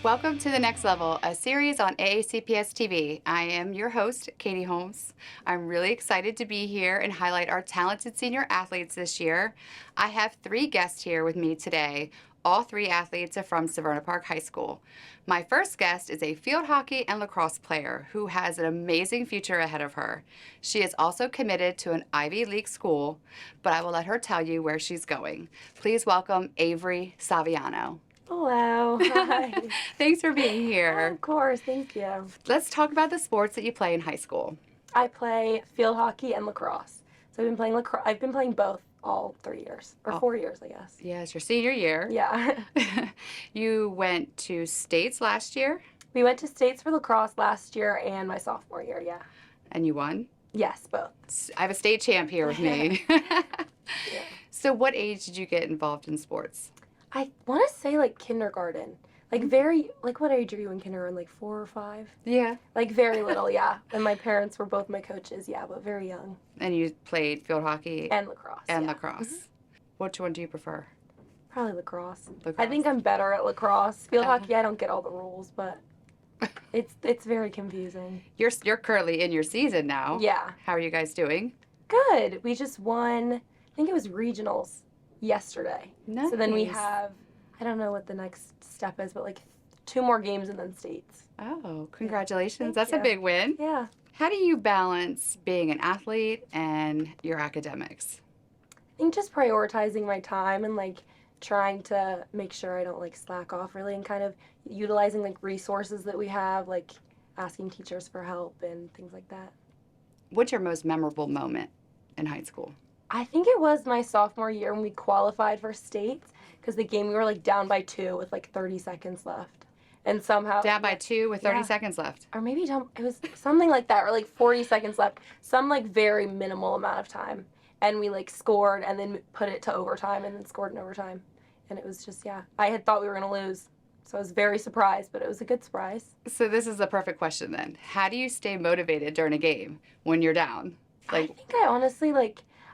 Welcome to The Next Level, a series on AACPS TV. I am your host, Katie Holmes. I'm really excited to be here and highlight our talented senior athletes this year. I have 3 guests here with me today. All 3 athletes are from Severna Park High School. My first guest is a field hockey and lacrosse player who has an amazing future ahead of her. She is also committed to an Ivy League school, but I will let her tell you where she's going. Please welcome Avery Saviano. Hello. Hi. Thanks for being here. Of course, thank you. Let's talk about the sports that you play in high school. I play field hockey and lacrosse. So I've been playing both all 3 years, or 4 years, I guess. Yeah, it's your senior year. Yeah. You went to states last year? We went to states for lacrosse last year and my sophomore year, yeah. And you won? Yes, both. I have a state champ here with me. Yeah. So what age did you get involved in sports? I want to say like kindergarten. Like what age are you in kindergarten? Like 4 or 5? Yeah. Like very little, yeah. And my parents were both my coaches, yeah, but very young. And you played field hockey? And lacrosse. And yeah. lacrosse. Mm-hmm. Which one do you prefer? Probably lacrosse. Lacrosse. I think I'm better at lacrosse. Field hockey, I don't get all the rules, but it's very confusing. You're currently in your season now. Yeah. How are you guys doing? Good. We just won, I think it was regionals yesterday. Nice. So then we have, I don't know what the next step is, but like 2 more games and then states. Oh, congratulations. Thank That's you. a big win. Yeah. How do you balance being an athlete and your academics? I think just prioritizing my time and like trying to make sure I don't like slack off really, and kind of utilizing like resources that we have, like asking teachers for help and things like that. What's your most memorable moment in high school? I think it was my sophomore year when we qualified for states, because the game we were like down by 2 with like 30 seconds left. And somehow Down by 2 with 30 Yeah. seconds left. Or maybe it was something like that, or like 40 seconds left, some like very minimal amount of time, and we like scored and then put it to overtime and then scored in overtime, and it was just, yeah, I had thought we were gonna lose, so I was very surprised, but it was a good surprise. So this is the perfect question then. How do you stay motivated during a game when you're down? I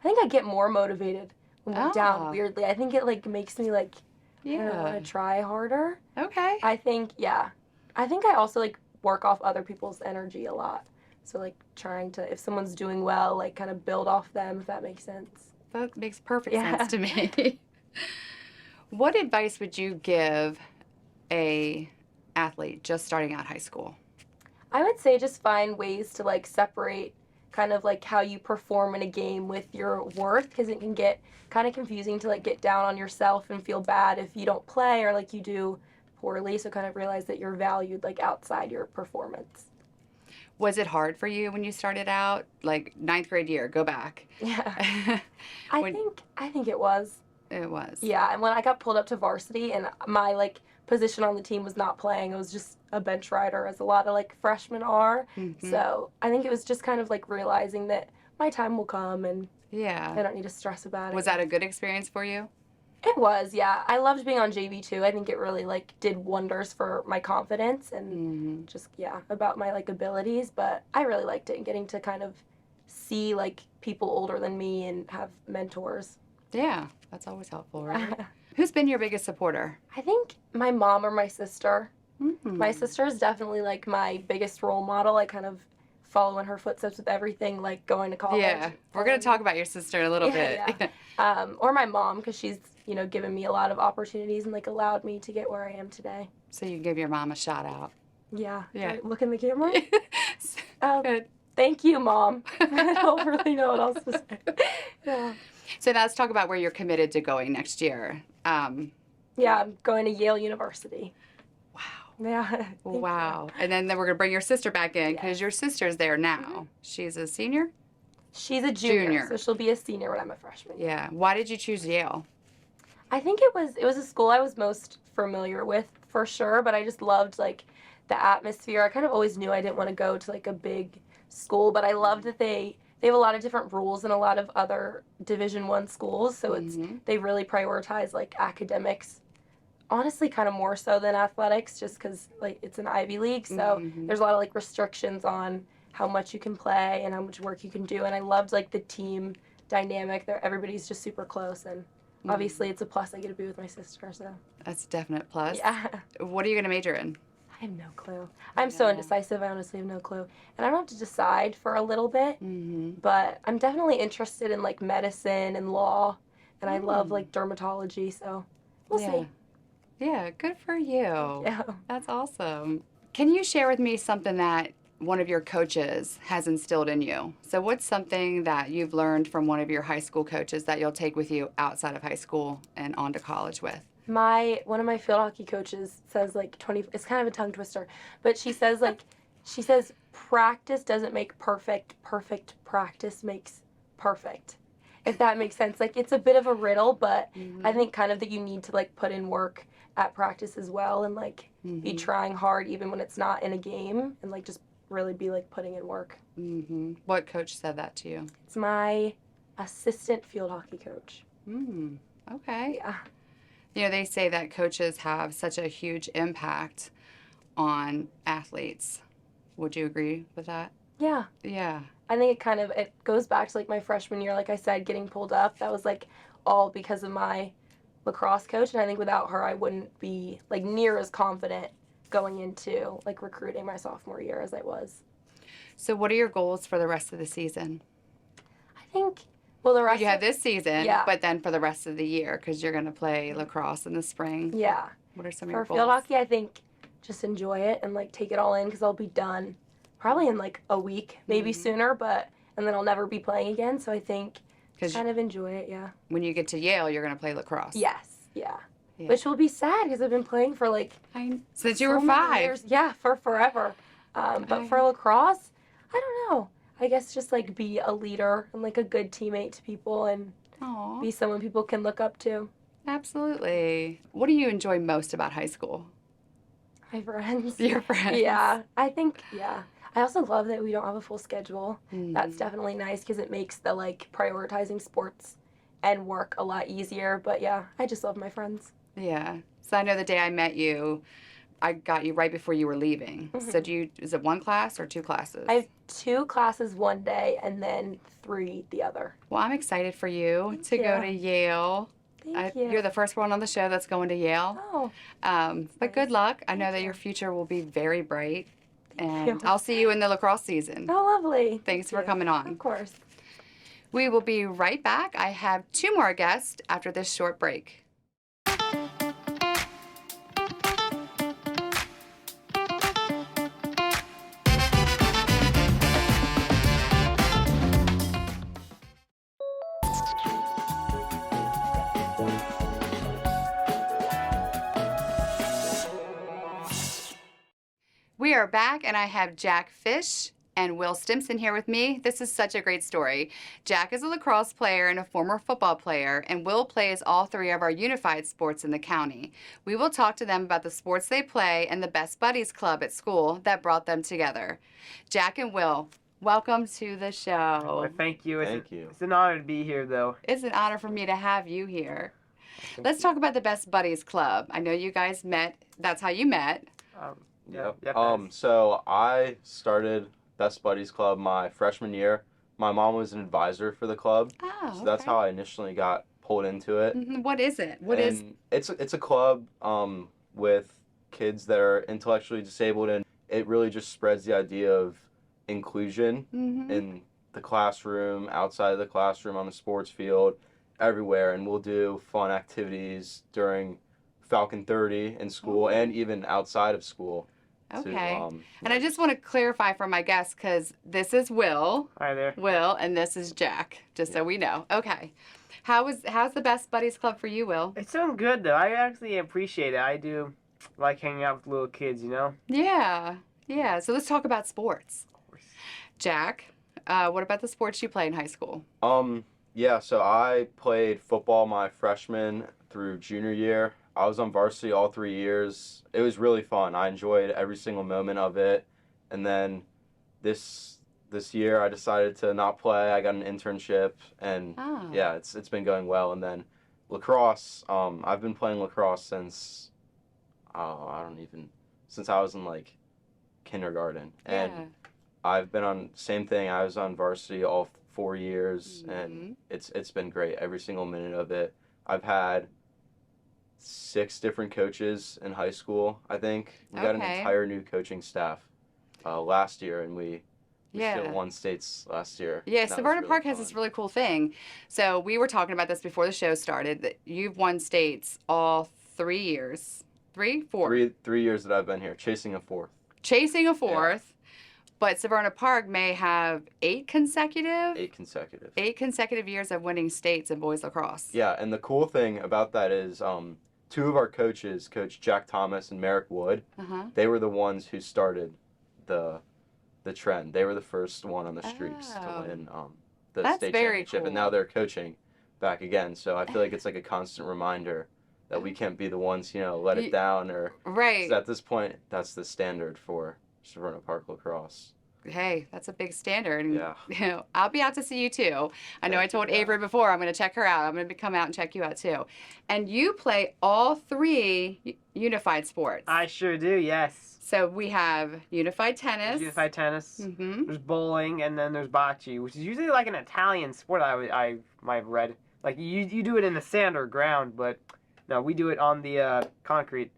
think I get more motivated when we're Ah. down, weirdly. I think it like makes me like I don't know, Yeah. want to try harder. Okay. I think I also like work off other people's energy a lot. So like trying to, if someone's doing well, like kind of build off them, if that makes sense. That makes perfect Yeah. sense to me. What advice would you give a athlete just starting out high school? I would say just find ways to like separate kind of like how you perform in a game with your worth, because it can get kind of confusing to like get down on yourself and feel bad if you don't play or like you do poorly. So kind of realize that you're valued like outside your performance. Was it hard for you when you started out? Like 9th grade year, go back. Yeah. I think it was. It was. Yeah, and when I got pulled up to varsity and my like position on the team was not playing, it was just a bench rider, as a lot of like freshmen are. Mhm. So I think it was just kind of like realizing that my time will come and Yeah. I don't need to stress about it. Was that a good experience for you? It was, yeah. I loved being on JV too. I think it really like did wonders for my confidence and just, yeah, about my like abilities. But I really liked it, and getting to kind of see like people older than me and have mentors. Yeah, that's always helpful, right? Who's been your biggest supporter? I think my mom or my sister. Mhm. My sister is definitely like my biggest role model. I kind of follow in her footsteps with everything, like going to college. Yeah, we're going to talk about your sister in a little bit. Yeah. Or my mom, because she's, given me a lot of opportunities and like allowed me to get where I am today. So you can give your mom a shout out. Yeah. Yeah. Right, look in the camera. Good. Thank you, Mom. I don't really know what else to say. Yeah. So now let's talk about where you're committed to going next year. Yeah, I'm going to Yale University. Wow. Yeah. Thank you. Wow. And then we're going to bring your sister back in, because your sister's there now. She's a senior? She's a junior, Junior. so she'll be a senior when I'm a freshman. Yeah. Why did you choose Yale? I think it was a school I was most familiar with, for sure, but I just loved like the atmosphere. I kind of always knew I didn't want to go to like a big school, but I loved that they have a lot of different rules than a lot of other Division I schools, so they really prioritize like academics, honestly kind of more so than athletics, just because like it's an Ivy League, so there's a lot of like restrictions on how much you can play and how much work you can do, and I loved like the team dynamic there. Everybody's just super close, and obviously it's a plus I get to be with my sister, so. That's a definite plus. Yeah. What are you going to major in? I have no clue. I'm so indecisive, I honestly have no clue. And I don't have to decide for a little bit, but I'm definitely interested in like medicine and law, and I love like dermatology, so we'll see. Yeah, good for you. Yeah. That's awesome. Can you share with me something that one of your coaches has instilled in you? So what's something that you've learned from one of your high school coaches that you'll take with you outside of high school and on to college with? One of my field hockey coaches says like 20, it's kind of a tongue twister, but she says like, she says practice doesn't make perfect, perfect practice makes perfect. If that makes sense. Like it's a bit of a riddle, but I think kind of that you need to like put in work at practice as well, and like be trying hard even when it's not in a game, and like just really be like putting in work. What coach said that to you? It's my assistant field hockey coach. Okay. Yeah. You know, they say that coaches have such a huge impact on athletes. Would you agree with that? Yeah. Yeah. I think it goes back to like my freshman year, like I said, getting pulled up. That was like all because of my lacrosse coach, and I think without her I wouldn't be like near as confident going into like recruiting my sophomore year as I was. So what are your goals for the rest of the season? I think, well, the rest You have this season, yeah. but then for the rest of the year, because you're going to play lacrosse in the spring. Yeah. What are some of your For goals? field hockey, I think just enjoy it and like take it all in, because I'll be done probably in like a week, maybe sooner, and then I'll never be playing again. So I think just kind of enjoy it, yeah. When you get to Yale, you're going to play lacrosse. Yes, yeah. Which will be sad because I've been playing for like since you were 5 years. Yeah, for forever. But for lacrosse, I don't know. I guess just like be a leader and like a good teammate to people, and be someone people can look up to. Absolutely. What do you enjoy most about high school? My friends. Your friends. Yeah, I think, yeah. I also love that we don't have a full schedule. That's definitely nice because it makes the like prioritizing sports and work a lot easier. But yeah, I just love my friends. Yeah. So I know the day I met you, I got you right before you were leaving. So is it one class or 2 classes? I have 2 classes one day and then 3 the other. Well, I'm excited for you to go to Yale. Thank you. You're the first one on the show that's going to Yale. Oh. But good luck. I know that your future will be very bright. And I'll see you in the lacrosse season. Oh, lovely. Thanks for coming on. Of course. We will be right back. I have 2 more guests after this short break. We are back, and I have Jack Fish and Will Stimpson here with me. This is such a great story. Jack is a lacrosse player and a former football player, and Will plays all 3 of our unified sports in the county. We will talk to them about the sports they play and the Best Buddies Club at school that brought them together. Jack and Will, welcome to the show. Well, thank you. Thank you. It's an honor to be here, though. It's an honor for me to have you here. Let's talk about the Best Buddies Club. I know you guys met. That's how you met. Yep. Yep. So I started Best Buddies Club my freshman year. My mom was an advisor for the club. Oh, so that's how I initially got pulled into it. What is it? It's a club with kids that are intellectually disabled, and it really just spreads the idea of inclusion in the classroom, outside of the classroom, on the sports field, everywhere. And we'll do fun activities during Falcon 30 in school and even outside of school. Okay. And I just want to clarify for my guests, because this is Will. Hi there. Will, and this is Jack, just so we know. Okay. How's the Best Buddies Club for you, Will? It's doing good, though. I actually appreciate it. I do like hanging out with little kids, you know? Yeah. Yeah. So let's talk about sports. Of course. Jack, what about the sports you play in high school? Yeah, so I played football my freshman through junior year. I was on varsity all 3 years. It was really fun. I enjoyed every single moment of it. And then this year I decided to not play. I got an internship, and yeah, it's been going well. And then lacrosse, I've been playing lacrosse since since I was in like kindergarten. And I've been on same thing. I was on varsity all 4 years, and it's been great every single minute of it. I've had 6 different coaches in high school, I think. We got an Okay. entire new coaching staff last year, and we still Yeah. won states last year. Yeah, and that was Severna really Park has fun. this really cool thing. So we were talking about this before the show started, that you've won states all 3 years. 3? 4? Three years that I've been here, chasing a 4th. Chasing a 4th. But Severna Park may have 8 consecutive 8 consecutive. years of winning states in boys lacrosse. Yeah, and the cool thing about that is 2 of our coaches, Coach Jack Thomas and Merrick Wood, Uh-huh. they were the ones who started the trend. They were the first one on the streaks Oh. to win the That's state very championship, and cool. now they're coaching back again. So I feel like it's like a constant reminder that we can't be the ones, let it down, or Right. 'cause at this point that's the standard for Severna Park lacrosse. Hey, that's a big standard. And, Yeah. I'll be out to see you too. I know I Thank you, told yeah. Avery before I'm going to check her out. I'm going to come out and check you out too. And you play all 3 unified sports. I sure do, yes. So we have unified tennis. There's unified tennis. Mm-hmm. There's bowling, and then there's bocce, which is usually like an Italian sport. I might have read. Like you do it in the sand or ground, but no, we do it on the concrete.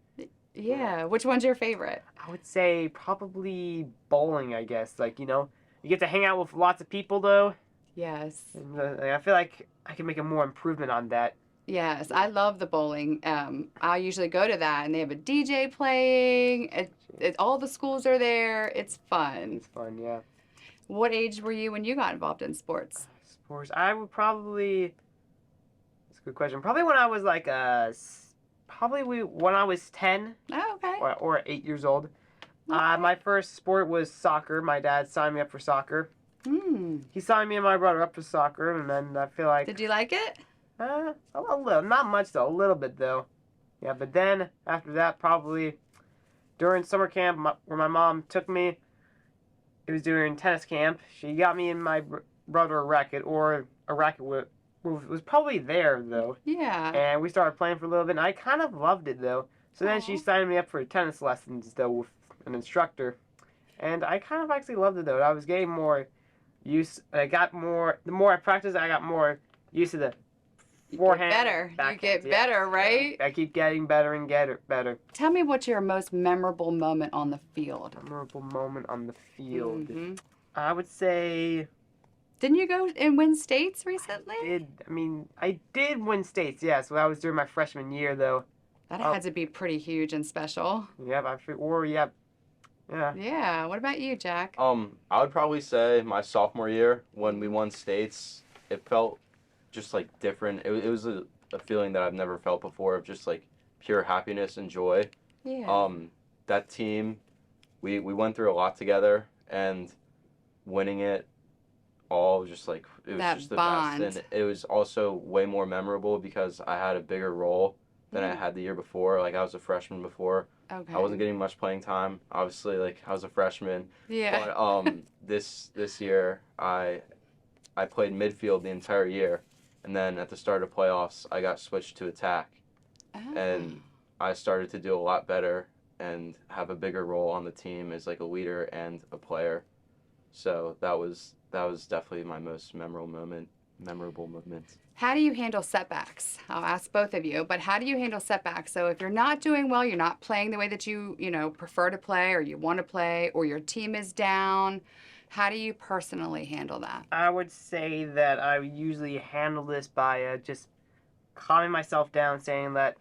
Yeah. Which one's your favorite? I would say probably bowling. I guess you get to hang out with lots of people though. Yes. And, I feel like I can make a more improvement on that. Yes, I love the bowling. I usually go to that, and they have a DJ playing. All the schools are there. It's fun. It's fun, yeah. What age were you when you got involved in sports? Sports. I would probably. That's a good question. Probably when I was like when I was 10 Oh, okay. or 8 years old. My first sport was soccer. My dad signed me up for soccer. Hmm. He signed me and my brother up for soccer, and then I feel like Did you like it? a little, not much though, a little bit though. Yeah, but then after that, probably during summer camp where my mom took me, it was during tennis camp. She got me and my brother a racket, or a racket was probably there though, Yeah. and we started playing for a little bit. And I kind of loved it though. So then she Aw. signed me up for tennis lessons though with an instructor, and I kind of actually loved it though. I was getting more use. The more I practiced, I got more used to the You forehand. get better. You backhand, get yeah. better, right? I keep getting better and better. Tell me what's your most memorable moment on the field. Memorable moment on the field. Mhm. I would say Didn't you go and win states recently? I did win states, yeah. So that was during my freshman year, though. That Oh. had to be pretty huge and special. Yep, yeah. Yeah. What about you, Jack? I would probably say my sophomore year when we won states, it felt just like different. It was a feeling that I've never felt before, of just like pure happiness and joy. Yeah. That team, we went through a lot together, and winning it all just like, it was That just the bond. best. And it was also way more memorable because I had a bigger role than I had the year before. Like, I was a freshman before. Okay. I wasn't getting much playing time. Obviously, like, I was a freshman. Yeah. But this year I played midfield the entire year, and then at the start of playoffs I got switched to attack, and I started to do a lot better and have a bigger role on the team as like a leader and a player. So that was definitely my most memorable moment. How do you handle setbacks? I'll ask both of you, but how do you handle setbacks? So if you're not doing well, you're not playing the way that you prefer to play, or you want to play, or your team is down, how do you personally handle that? I would say that I usually handle this by just calming myself down, saying that,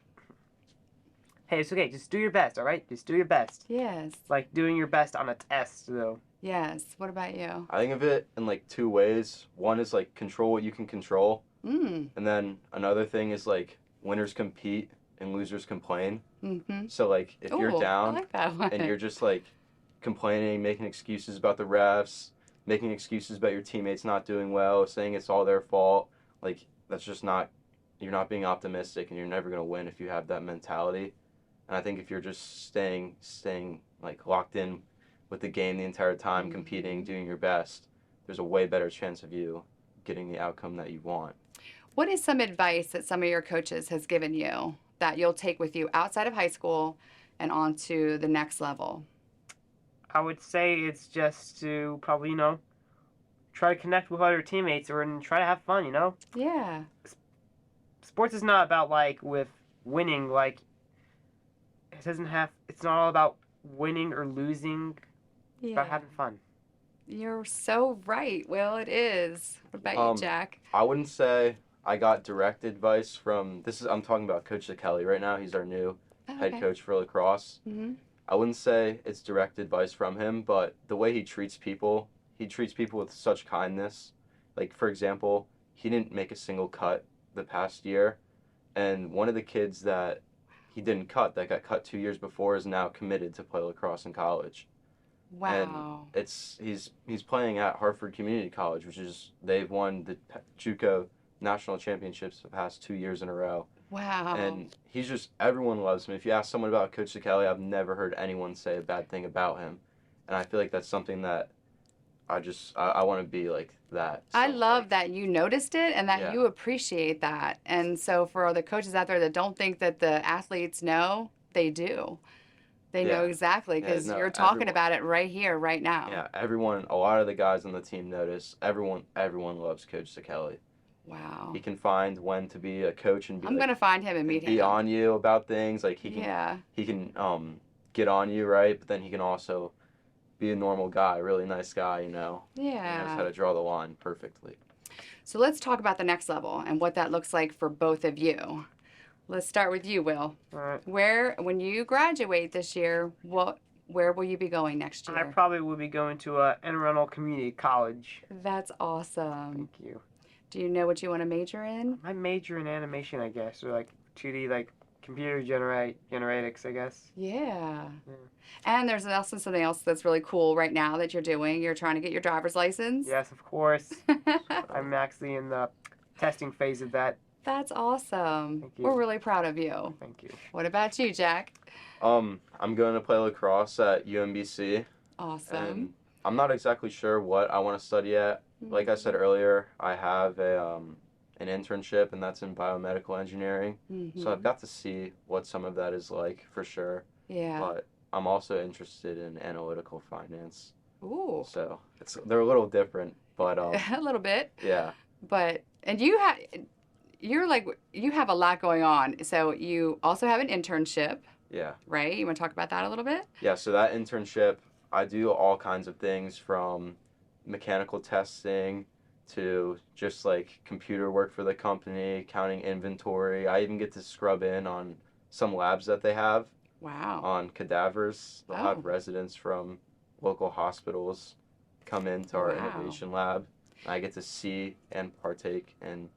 hey, it's okay, just do your best, all right? Just do your best. Yes. Like doing your best on a test, though. Yes. What about you? I think of it in like 2 ways. One is like control what you can control, Mm. and then another thing is like winners compete and losers complain. Mm-hmm. So like if you're Ooh, down I like that one. and you're just like complaining, making excuses about the refs, making excuses about your teammates not doing well, saying it's all their fault, like that's just not, you're not being optimistic, and you're never going to win if you have that mentality. And I think if you're just staying like locked in with the game the entire time, competing, doing your best, there's a way better chance of you getting the outcome that you want. What is some advice that some of your coaches has given you that you'll take with you outside of high school and on to the next level? I would say it's just to probably, try to connect with other teammates and try to have fun, Yeah. sports is not about like with winning. Like it doesn't have. It's not all about winning or losing. It's about having fun. You're so right, Will. It is. What about you, Jack? I wouldn't say I got direct advice from I'm talking about Coach Kelly right now. He's our new head coach for lacrosse. Mm-hmm. I wouldn't say it's direct advice from him, but the way he treats people with such kindness. Like, for example, he didn't make a single cut the past year, and one of the kids that he didn't cut, that got cut 2 years before, is now committed to play lacrosse in college. Wow. And he's playing at Hartford Community College, which is, they've won the JUCO national championships the past 2 years in a row. Wow. And he's just, everyone loves him. If you ask someone about Coach Kelly, I've never heard anyone say a bad thing about him. And I feel like that's something that I want to be like that. So, I love that you noticed it and that you appreciate that. And so for the coaches out there that don't think that the athletes know, they do. They know exactly because you're talking about it right here, right now. Yeah, a lot of the guys on the team notice. Everyone loves Coach Kelly. Wow. He can find when to be a coach and be I'm gonna find him and meet him. Be on you about things. Like he can get on you, right? But then he can also be a normal guy, really nice guy, you know. Yeah. He knows how to draw the line perfectly. So let's talk about the next level and what that looks like for both of you. Let's start with you, Will. All right. When you graduate this year, where will you be going next year? I probably will be going to Anne Arundel Community College. That's awesome. Thank you. Do you know what you want to major in? I major in animation, I guess, or like 2D, like computer generatics, I guess. Yeah. And there's also something else that's really cool right now that you're doing. You're trying to get your driver's license. Yes, of course. I'm actually in the testing phase of that. That's awesome. Thank you. We're really proud of you. Thank you. What about you, Jack? I'm going to play lacrosse at UMBC. Awesome. And I'm not exactly sure what I want to study yet. Like I said earlier, I have an internship, and that's in biomedical engineering. So I've got to see what some of that is like, for sure. Yeah. But I'm also interested in analytical finance. Ooh. So they're a little different, but a little bit. Yeah. But you have a lot going on. So you also have an internship. Yeah. Right? You want to talk about that a little bit? Yeah, so that internship, I do all kinds of things from mechanical testing to just like computer work for the company, counting inventory. I even get to scrub in on some labs that they have. Wow. On cadavers. They'll have residents from local hospitals come into our innovation lab. I get to see and partake in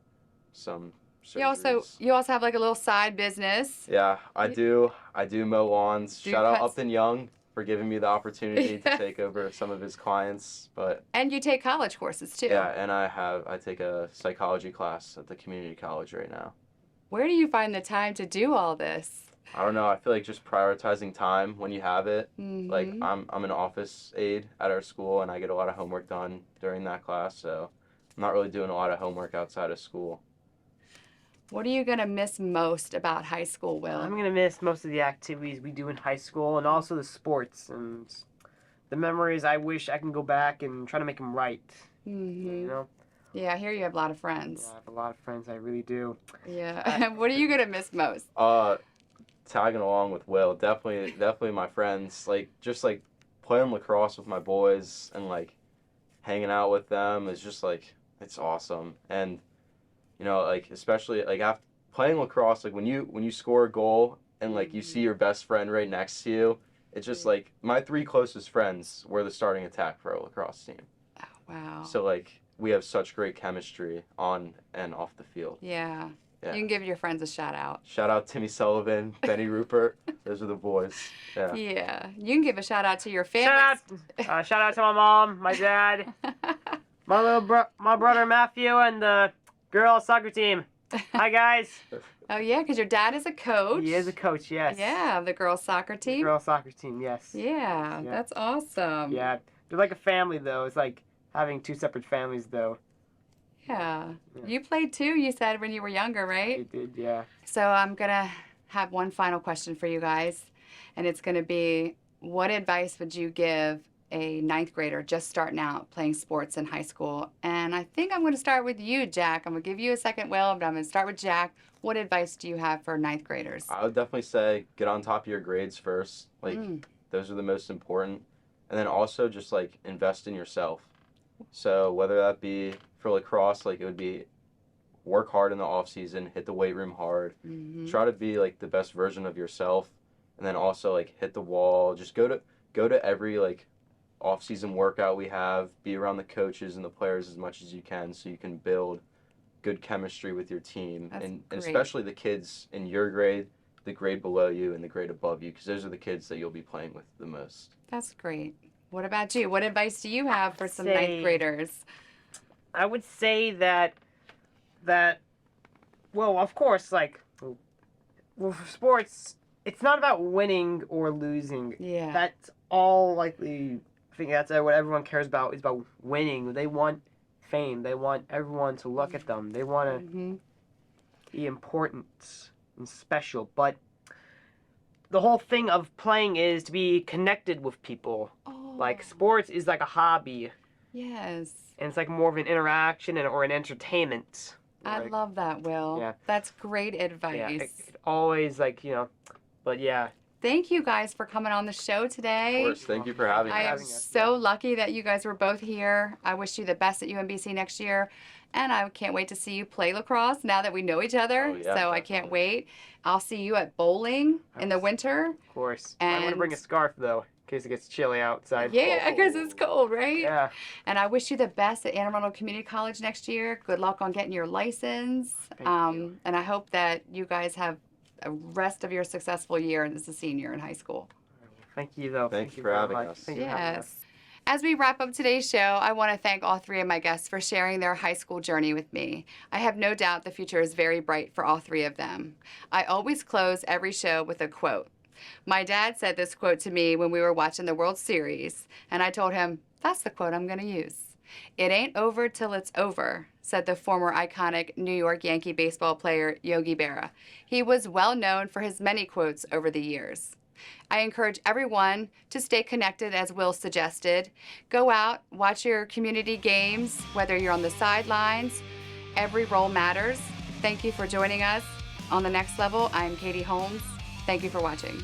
some surgeries. You also have like a little side business. Yeah, I do mow lawns. Shout out Upton Young for giving me the opportunity to take over some of his clients. And you take college courses too. Yeah, and I take a psychology class at the community college right now. Where do you find the time to do all this? I don't know. I feel like just prioritizing time when you have it. Like I'm an office aide at our school, and I get a lot of homework done during that class, so I'm not really doing a lot of homework outside of school. What are you going to miss most about high school, Will? I'm going to miss most of the activities we do in high school, and also the sports and the memories. I wish I can go back and try to make them right. You know? Yeah, I hear you have a lot of friends. Yeah, I have a lot of friends. I really do. Yeah. What are you going to miss most? Tagging along with Will, definitely my friends. Like, just like playing lacrosse with my boys and like hanging out with them is just like, it's awesome. And you know, like especially like after playing lacrosse, like when you score a goal and like you see your best friend right next to you, it's just like my 3 closest friends were the starting attack for our lacrosse team. Oh, wow. So like we have such great chemistry on and off the field. Yeah. Yeah. You can give your friends a shout out. Shout out Timmy Sullivan, Benny Rupert. Those are the boys. Yeah. Yeah. You can give a shout out to your family. Shout out to my mom, my dad, my brother Matthew, and the girls soccer team. Hi guys. Oh yeah, because your dad is a coach. He is a coach, yes. Yeah, the girls soccer team. The girls soccer team, yes. Yeah, that's awesome. Yeah, they're like a family though. It's like having 2 separate families though. Yeah. You played too, you said, when you were younger, right? I did, yeah. So I'm going to have one final question for you guys, and it's going to be, what advice would you give a ninth grader just starting out playing sports in high school. And I think I'm going to start with you, Jack. I'm going to give you a second, Will, but I'm going to start with Jack. What advice do you have for ninth graders? I would definitely say get on top of your grades first. Like, those are the most important. And then also just, like, invest in yourself. So whether that be for lacrosse, like, it would be work hard in the off season, hit the weight room hard, try to be, like, the best version of yourself. And then also, like, hit the wall. Just go to every, like, off-season workout we have. Be around the coaches and the players as much as you can so you can build good chemistry with your team. And especially the kids in your grade, the grade below you, and the grade above you, because those are the kids that you'll be playing with the most. That's great. What about you? What advice do you have for some ninth graders? I would say that, well, of course, like, well, for sports, it's not about winning or losing. Yeah. That's all likely. I think that's what everyone cares about is about winning. They want fame. They want everyone to look at them. They want to be important and special. But the whole thing of playing is to be connected with people. Oh. Like, sports is like a hobby. Yes. And it's like more of an interaction or an entertainment. I love that, Will. Yeah. That's great advice. Yeah, it always, like, but yeah. Thank you guys for coming on the show today. Of course, thank you for having I us. am so lucky that you guys were both here. I wish you the best at UMBC next year. And I can't wait to see you play lacrosse now that we know each other. Oh, yeah, so definitely. I can't wait. I'll see you at bowling in the winter. Of course. And I'm going to bring a scarf, though, in case it gets chilly outside. Yeah, because it's cold, right? Yeah. And I wish you the best at Anne Arundel Community College next year. Good luck on getting your license. Thank you. And I hope that you guys have a rest of your successful year as a senior in high school. Thank you, though. Thank you for very having much. us. Thank you for having us. Yes. As we wrap up today's show, I want to thank all three of my guests for sharing their high school journey with me. I have no doubt the future is very bright for all three of them. I always close every show with a quote. My dad said this quote to me when we were watching the World Series, and I told him, that's the quote I'm going to use. It ain't over till it's over, said the former iconic New York Yankee baseball player Yogi Berra. He was well known for his many quotes over the years. I encourage everyone to stay connected, as Will suggested. Go out, watch your community games, whether you're on the sidelines. Every role matters. Thank you for joining us. On The Next Level, I'm Katie Holmes. Thank you for watching.